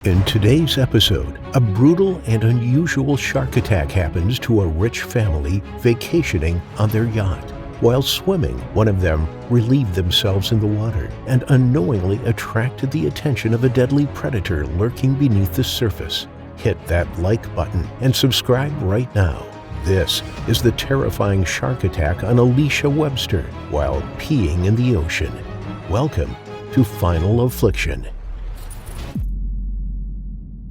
In today's episode, a brutal and unusual shark attack happens to a rich family vacationing on their yacht. While swimming, one of them relieved themselves in the water and unknowingly attracted the attention of a deadly predator lurking beneath the surface. Hit that like button and subscribe right now. This is the terrifying shark attack on Alysha Webster while peeing in the ocean. Welcome to Final Affliction.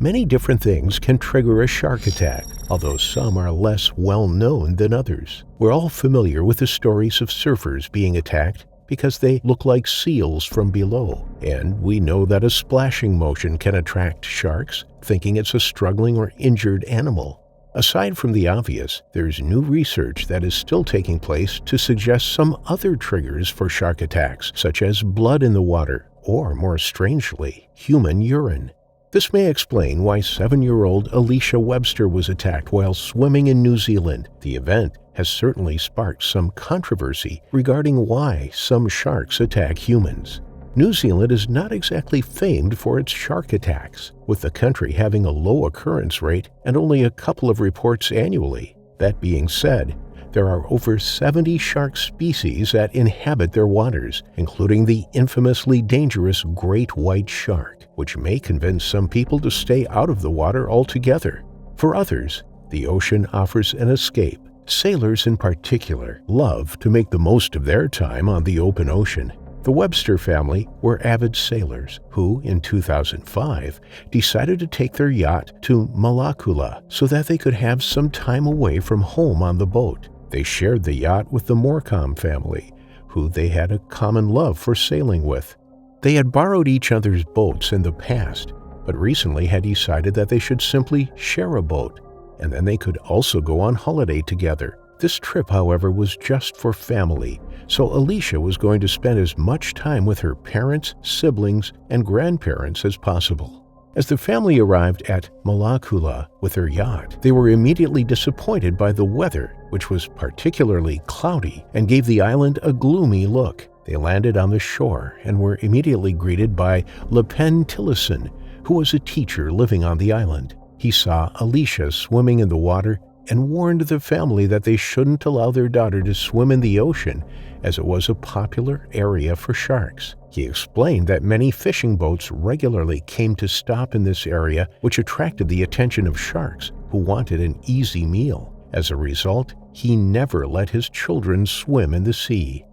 Many different things can trigger a shark attack, although some are less well known than others. We're all familiar with the stories of surfers being attacked because they look like seals from below, and we know that a splashing motion can attract sharks, thinking it's a struggling or injured animal. Aside from the obvious, there's new research that is still taking place to suggest some other triggers for shark attacks, such as blood in the water, or more strangely, human urine. This may explain why 7-year-old Alysha Webster was attacked while swimming in New Zealand. The event has certainly sparked some controversy regarding why some sharks attack humans. New Zealand is not exactly famed for its shark attacks, with the country having a low occurrence rate and only a couple of reports annually. That being said, there are over 70 shark species that inhabit their waters, including the infamously dangerous great white shark, which may convince some people to stay out of the water altogether. For others, the ocean offers an escape. Sailors in particular love to make the most of their time on the open ocean. The Webster family were avid sailors who, in 2005, decided to take their yacht to Malakula so that they could have some time away from home on the boat. They shared the yacht with the Morecambe family, who they had a common love for sailing with. They had borrowed each other's boats in the past, but recently had decided that they should simply share a boat, and then they could also go on holiday together. This trip, however, was just for family, so Alysha was going to spend as much time with her parents, siblings, and grandparents as possible. As the family arrived at Malakula with their yacht, they were immediately disappointed by the weather, which was particularly cloudy and gave the island a gloomy look. They landed on the shore and were immediately greeted by Tillison, who was a teacher living on the island. He saw Alysha swimming in the water and warned the family that they shouldn't allow their daughter to swim in the ocean, as it was a popular area for sharks. He explained that many fishing boats regularly came to stop in this area, which attracted the attention of sharks who wanted an easy meal. As a result, he never let his children swim in the sea.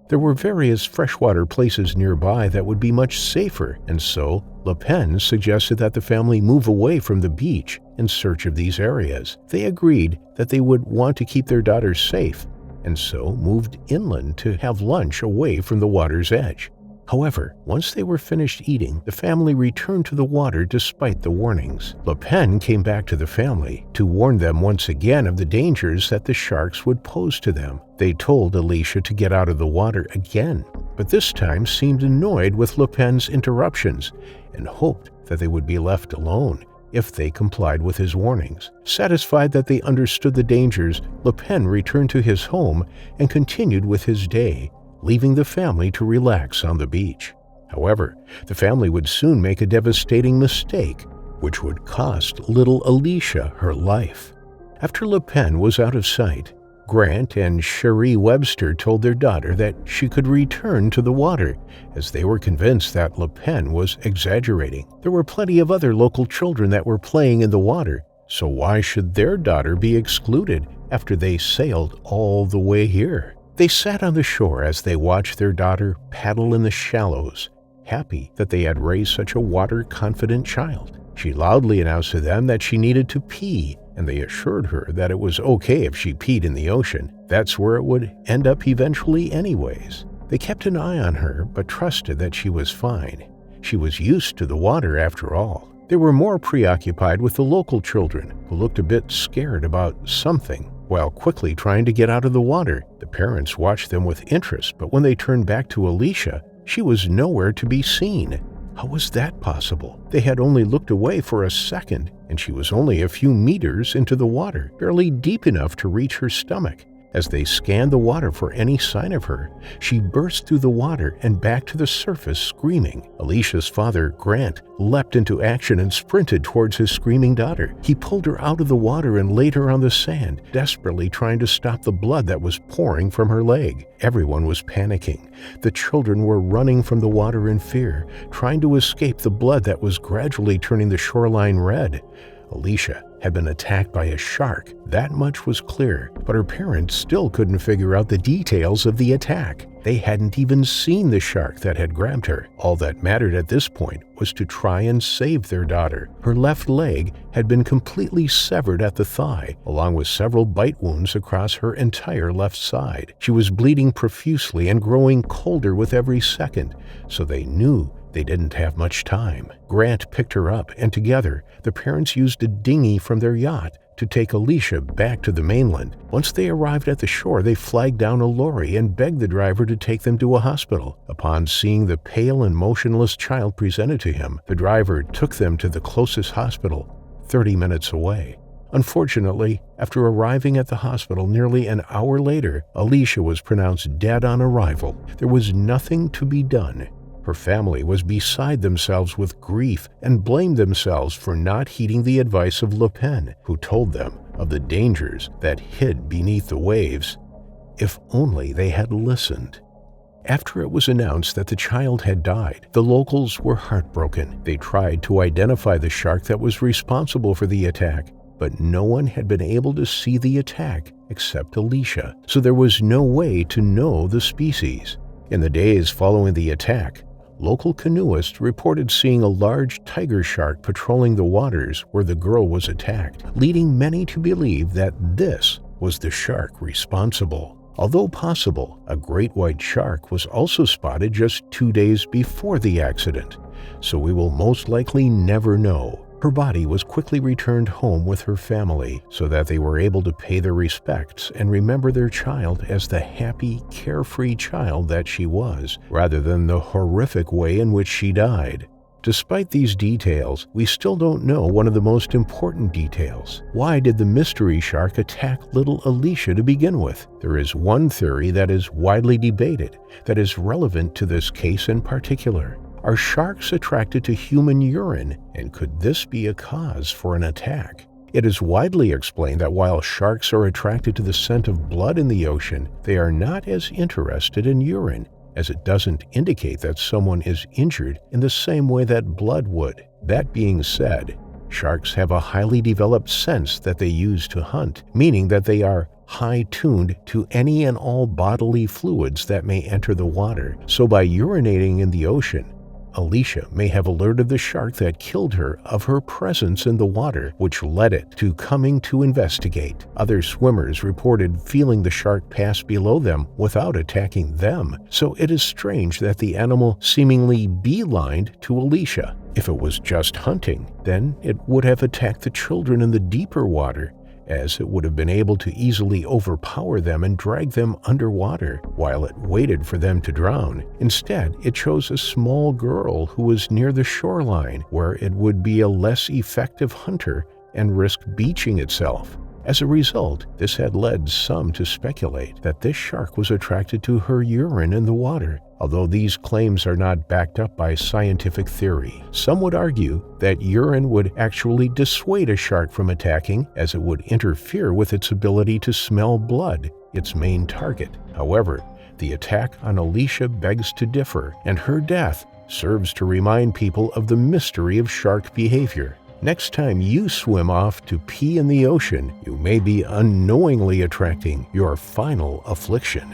There were various freshwater places nearby that would be much safer, and so Le Pen suggested that the family move away from the beach in search of these areas. They agreed that they would want to keep their daughter safe, and so moved inland to have lunch away from the water's edge. However, once they were finished eating, the family returned to the water despite the warnings. Le Pen came back to the family to warn them once again of the dangers that the sharks would pose to them. They told Alysha to get out of the water again, but this time seemed annoyed with Le Pen's interruptions and hoped that they would be left alone if they complied with his warnings. Satisfied that they understood the dangers, Le Pen returned to his home and continued with his day, leaving the family to relax on the beach. However, the family would soon make a devastating mistake, which would cost little Alysha her life. After Le Pen was out of sight, Grant and Cherie Webster told their daughter that she could return to the water, as they were convinced that Le Pen was exaggerating. There were plenty of other local children that were playing in the water, so why should their daughter be excluded after they sailed all the way here? They sat on the shore as they watched their daughter paddle in the shallows, happy that they had raised such a water-confident child. She loudly announced to them that she needed to pee, and they assured her that it was okay if she peed in the ocean. That's where it would end up eventually anyways. They kept an eye on her, but trusted that she was fine. She was used to the water after all. They were more preoccupied with the local children, who looked a bit scared about something. While quickly trying to get out of the water, the parents watched them with interest, but when they turned back to Alysha, she was nowhere to be seen. How was that possible? They had only looked away for a second, and she was only a few meters into the water, barely deep enough to reach her stomach. As they scanned the water for any sign of her, she burst through the water and back to the surface screaming. Alysha's father, Grant, leapt into action and sprinted towards his screaming daughter. He pulled her out of the water and laid her on the sand, desperately trying to stop the blood that was pouring from her leg. Everyone was panicking. The children were running from the water in fear, trying to escape the blood that was gradually turning the shoreline red. Alysha had been attacked by a shark. That much was clear, but her parents still couldn't figure out the details of the attack. They hadn't even seen the shark that had grabbed her. All that mattered at this point was to try and save their daughter. Her left leg had been completely severed at the thigh, along with several bite wounds across her entire left side. She was bleeding profusely and growing colder with every second, so they knew they didn't have much time. Grant picked her up, and together, the parents used a dinghy from their yacht to take Alysha back to the mainland. Once they arrived at the shore, they flagged down a lorry and begged the driver to take them to a hospital. Upon seeing the pale and motionless child presented to him, the driver took them to the closest hospital, 30 minutes away. Unfortunately, after arriving at the hospital nearly an hour later, Alysha was pronounced dead on arrival. There was nothing to be done. Her family was beside themselves with grief and blamed themselves for not heeding the advice of Le Pen, who told them of the dangers that hid beneath the waves. If only they had listened. After it was announced that the child had died, the locals were heartbroken. They tried to identify the shark that was responsible for the attack, but no one had been able to see the attack except Alysha, so there was no way to know the species. In the days following the attack, local canoeists reported seeing a large tiger shark patrolling the waters where the girl was attacked, leading many to believe that this was the shark responsible. Although possible, a great white shark was also spotted just 2 days before the accident, so we will most likely never know. Her body was quickly returned home with her family so that they were able to pay their respects and remember their child as the happy, carefree child that she was, rather than the horrific way in which she died. Despite these details, we still don't know one of the most important details. Why did the mystery shark attack little Alysha to begin with? There is one theory that is widely debated that is relevant to this case in particular. Are sharks attracted to human urine, and could this be a cause for an attack? It is widely explained that while sharks are attracted to the scent of blood in the ocean, they are not as interested in urine, as it doesn't indicate that someone is injured in the same way that blood would. That being said, sharks have a highly developed sense that they use to hunt, meaning that they are high-tuned to any and all bodily fluids that may enter the water. So by urinating in the ocean, Alysha may have alerted the shark that killed her of her presence in the water, which led it to coming to investigate. Other swimmers reported feeling the shark pass below them without attacking them, so it is strange that the animal seemingly beelined to Alysha. If it was just hunting, then it would have attacked the children in the deeper water, as it would have been able to easily overpower them and drag them underwater while it waited for them to drown. Instead, it chose a small girl who was near the shoreline, where it would be a less effective hunter and risk beaching itself. As a result, this had led some to speculate that this shark was attracted to her urine in the water. Although these claims are not backed up by scientific theory, some would argue that urine would actually dissuade a shark from attacking, as it would interfere with its ability to smell blood, its main target. However, the attack on Alysha begs to differ, and her death serves to remind people of the mystery of shark behavior. Next time you swim off to pee in the ocean, you may be unknowingly attracting your final affliction.